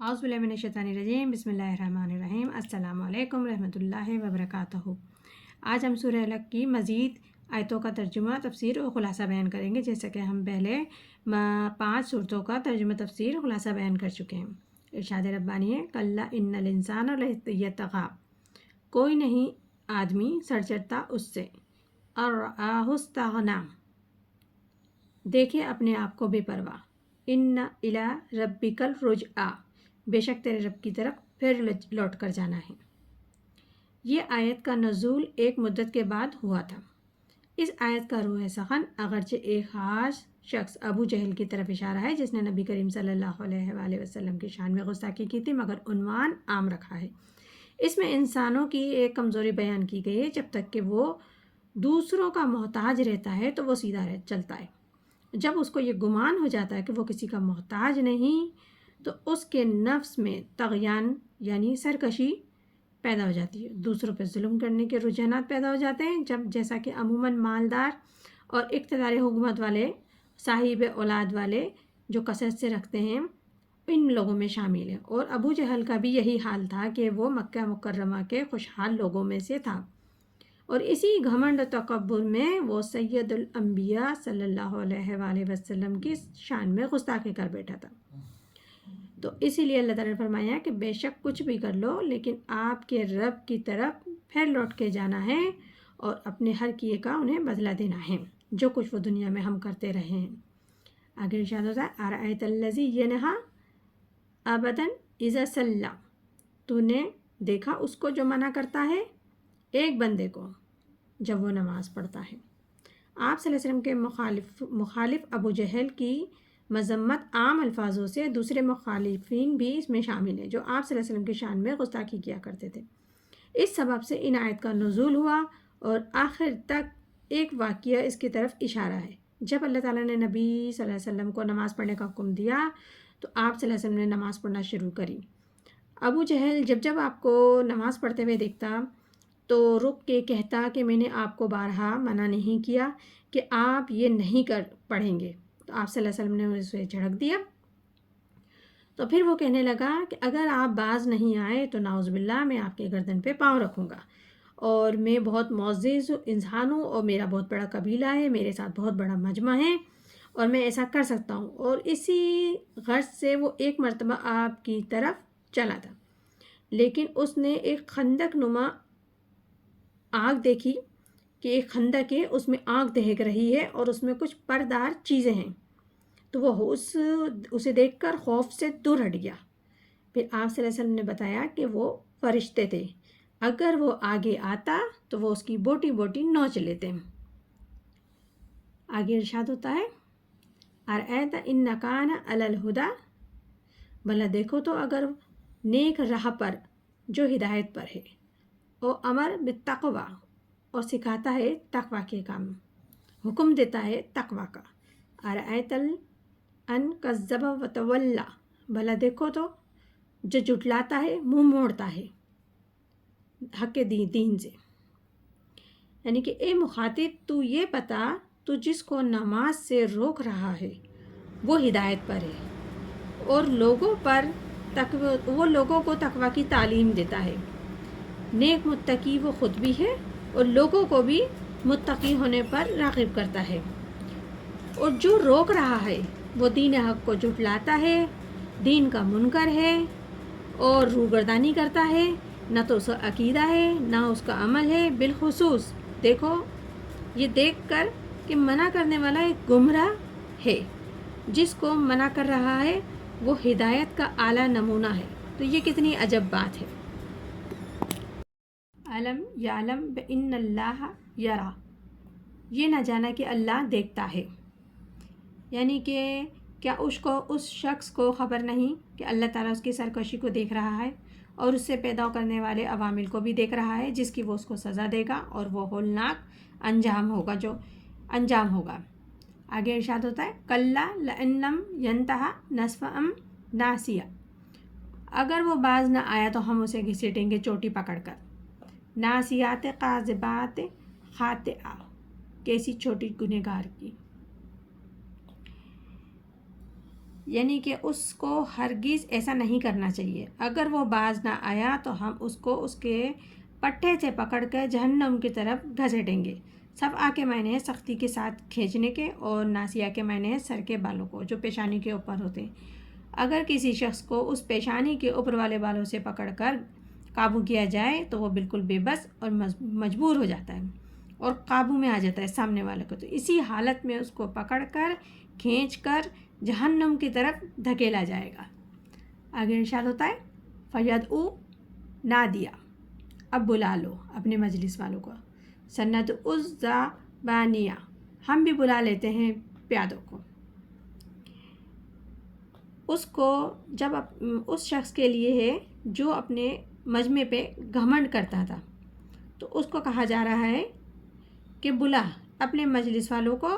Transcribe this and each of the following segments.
اعوذ باللہ من الشیطان الرجیم، بسم اللہ الرحمن الرحیم۔ السلام علیکم رحمۃ اللہ وبرکاتہ۔ آج ہم سورہ الگ کی مزید آیتوں کا ترجمہ، تفسیر اور خلاصہ بیان کریں گے، جیسا کہ ہم پہلے 5 صورتوں کا ترجمہ، تفسیر، خلاصہ بیان کر چکے ہیں۔ ارشاد ربانی ہے، کلا ان الانسان لیطغی، کوئی نہیں آدمی سر چڑھتا اس سے، اور رآہ استغنی، دیکھے اپنے آپ کو بے پرواہ، ان الی ربک الرجعی، بے شک تیرے رب کی طرف پھر لوٹ کر جانا ہے۔ یہ آیت کا نزول ایک مدت کے بعد ہوا تھا۔ اس آیت کا روح سخن اگرچہ ایک خاص شخص ابو جہل کی طرف اشارہ ہے، جس نے نبی کریم صلی اللہ علیہ وآلہ وسلم کی شان میں گستاخی کی تھی، مگر عنوان عام رکھا ہے۔ اس میں انسانوں کی ایک کمزوری بیان کی گئی ہے، جب تک کہ وہ دوسروں کا محتاج رہتا ہے تو وہ سیدھا چلتا ہے۔ جب اس کو یہ گمان ہو جاتا ہے کہ وہ کسی کا محتاج نہیں، تو اس کے نفس میں طغیان یعنی سرکشی پیدا ہو جاتی ہے، دوسروں پہ ظلم کرنے کے رجحانات پیدا ہو جاتے ہیں، جیسا کہ عموماً مالدار اور اقتدار حکومت والے، صاحب اولاد والے جو کثرت سے رکھتے ہیں، ان لوگوں میں شامل ہے۔ اور ابو جہل کا بھی یہی حال تھا کہ وہ مکہ مکرمہ کے خوشحال لوگوں میں سے تھا، اور اسی گھمنڈ و تکبر میں وہ سید الانبیاء صلی اللہ علیہ وآلہ وسلم کی شان میں گستاخی کر بیٹھا تھا۔ تو اسی لیے اللہ تعالیٰ نے فرمایا کہ بے شک کچھ بھی کر لو، لیکن آپ کے رب کی طرف پھر لوٹ کے جانا ہے، اور اپنے ہر کیے کا انہیں بدلہ دینا ہے، جو کچھ وہ دنیا میں ہم کرتے رہے ہیں۔ آگے ارشاد ہوتا ہے، ارأیت الذی ینہی عبدا اذا صلی، تو نے دیکھا اس کو جو منع کرتا ہے ایک بندے کو جب وہ نماز پڑھتا ہے۔ آپ صلی اللہ علیہ وسلم کے مخالف ابو جہل کی مذمت عام الفاظوں سے دوسرے مخالفین بھی اس میں شامل ہیں، جو آپ صلی اللہ علیہ وسلم کی شان میں گستاخی کیا کرتے تھے۔ اس سبب سے ان آیت کا نزول ہوا، اور آخر تک ایک واقعہ اس کی طرف اشارہ ہے۔ جب اللہ تعالیٰ نے نبی صلی اللہ علیہ وسلم کو نماز پڑھنے کا حکم دیا، تو آپ صلی اللہ علیہ وسلم نے نماز پڑھنا شروع کری۔ ابو جہل جب آپ کو نماز پڑھتے ہوئے دیکھتا تو رک کے کہتا کہ میں نے آپ کو بارہا منع نہیں کیا کہ آپ یہ نہیں پڑھیں گے، تو آپ صلی اللہ علیہ وسلم نے اسے جھڑک دیا۔ تو پھر وہ کہنے لگا کہ اگر آپ باز نہیں آئے تو نعوذ باللہ میں آپ کے گردن پہ پاؤں رکھوں گا، اور میں بہت معزز انسان ہوں، اور میرا بہت بڑا قبیلہ ہے، میرے ساتھ بہت بڑا مجمع ہے، اور میں ایسا کر سکتا ہوں۔ اور اسی غرض سے وہ ایک مرتبہ آپ کی طرف چلا تھا، لیکن اس نے ایک خندق نما آگ دیکھی کہ ایک خندق ہے، اس میں آگ دہک رہی ہے، اور اس میں کچھ پردار چیزیں ہیں، تو وہ اسے دیکھ کر خوف سے دور ہٹ گیا۔ پھر آپ صلی اللہ علیہ وسلم نے بتایا کہ وہ فرشتے تھے، اگر وہ آگے آتا تو وہ اس کی بوٹی بوٹی نوچ لیتے۔ آگے ارشاد ہوتا ہے، ارأیت ان کان علی الہدی، بھلا دیکھو تو اگر نیک راہ پر جو ہدایت پر ہے، او امر بالتقوی، اور سکھاتا ہے تقوی کے کام، حکم دیتا ہے تقوی کا۔ ارأیت ان کذب وتولی، بھلا دیکھو تو جو جھٹلاتا ہے، منہ موڑتا ہے حق دین سے۔ یعنی کہ اے مخاطب، تو یہ بتا، تو جس کو نماز سے روک رہا ہے وہ ہدایت پر ہے، اور وہ لوگوں کو تقوی کی تعلیم دیتا ہے، نیک متقی وہ خود بھی ہے، اور لوگوں کو بھی متقی ہونے پر راغب کرتا ہے، اور جو روک رہا ہے وہ دین حق کو جھٹلاتا ہے، دین کا منکر ہے، اور روگردانی کرتا ہے، نہ تو اس کا عقیدہ ہے نہ اس کا عمل ہے۔ بالخصوص دیکھو، یہ دیکھ کر کہ منع کرنے والا ایک گمراہ ہے، جس کو منع کر رہا ہے وہ ہدایت کا اعلیٰ نمونہ ہے، تو یہ کتنی عجب بات ہے۔ علم یعلم بان اللہ یرا، یہ نہ جانا کہ اللہ دیکھتا ہے، یعنی کہ کیا اس شخص کو خبر نہیں کہ اللہ تعالیٰ اس کی سرکشی کو دیکھ رہا ہے، اور اس سے پیدا کرنے والے عوامل کو بھی دیکھ رہا ہے، جس کی وہ اس کو سزا دے گا، اور وہ ہولناک انجام ہوگا۔ آگے ارشاد ہوتا ہے، کلا لئن لم ینتہی لنسفعا ناصیہ، اگر وہ باز نہ آیا تو ہم اسے گھسیٹیں گے چوٹی پکڑ کر۔ ناصیات کاذبات خاطئہ، کیسی چھوٹی گنہگار کی۔ یعنی کہ اس کو ہرگز ایسا نہیں کرنا چاہیے. اگر وہ باز نہ آیا تو ہم اس کو اس کے پٹھے سے پکڑ کر جہنم کی طرف گھسیٹیں گے. صفعہ کے معنی ہے سختی کے ساتھ کھینچنے کے، اور ناسیہ کے معنی ہے سر کے بالوں کو جو پیشانی کے اوپر ہوتے ہیں. اگر کسی شخص کو اس پیشانی کے اوپر والے بالوں سے پکڑ کر قابو کیا جائے تو وہ بالکل بے بس اور مجبور ہو جاتا ہے اور قابو میں آ جاتا ہے سامنے والے کو. تو اسی حالت میں اس کو پکڑ کر کھینچ کر جہنم کی طرف دھکیلا جائے گا. آگے ارشاد ہوتا ہے فَيَدْعُو نَادِيَ، اب بلا لو اپنے مجلس والوں کو. سَنَدْعُو الزَّبَانِيَ، ہم بھی بلا لیتے ہیں پیادوں کو. اس کو جب اس شخص کے لیے ہے جو اپنے مجمع پہ گھمنڈ کرتا تھا، تو اس کو کہا جا رہا ہے کہ بلا اپنے مجلس والوں کو،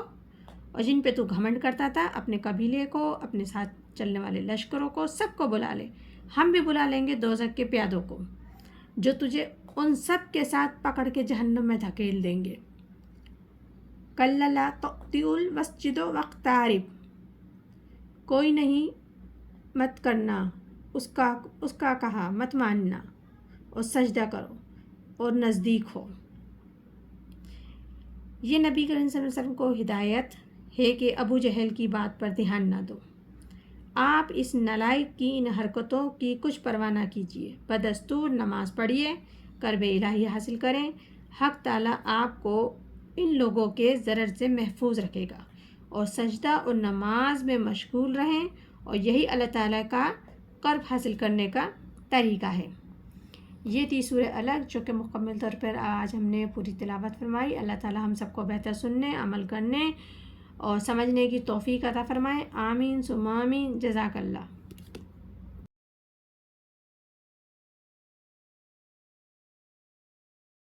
اور جن پہ تو گھمنڈ کرتا تھا اپنے قبیلے کو، اپنے ساتھ چلنے والے لشکروں کو، سب کو بلا لے. ہم بھی بلا لیں گے دوزخ کے پیادوں کو جو تجھے ان سب کے ساتھ پکڑ کے جہنم میں دھکیل دیں گے. کَلَّا لَا تُطِعْ الْمَسْجِدَ وَاقْتَرِب، کوئی نہیں مت کرنا اس کا کہا، مت ماننا، اور سجدہ کرو اور نزدیک ہو. یہ نبی کریم صلی اللہ علیہ وسلم کو ہدایت ہے کہ ابو جہل کی بات پر دھیان نہ دو. آپ اس نالائق کی ان حرکتوں کی کچھ پرواہ نہ کیجیے. بدستور نماز پڑھیے، قرب الہی حاصل کریں. حق تعالیٰ آپ کو ان لوگوں کے ضرر سے محفوظ رکھے گا. اور سجدہ اور نماز میں مشغول رہیں، اور یہی اللہ تعالیٰ کا قرب حاصل کرنے کا طریقہ ہے. یہ تھی سورہ الگ جو کہ مکمل طور پر آج ہم نے پوری تلاوت فرمائی. اللہ تعالیٰ ہم سب کو بہتر سننے، عمل کرنے اور سمجھنے کی توفیق عطا فرمائے. آمین ثم آمین. جزاک اللہ.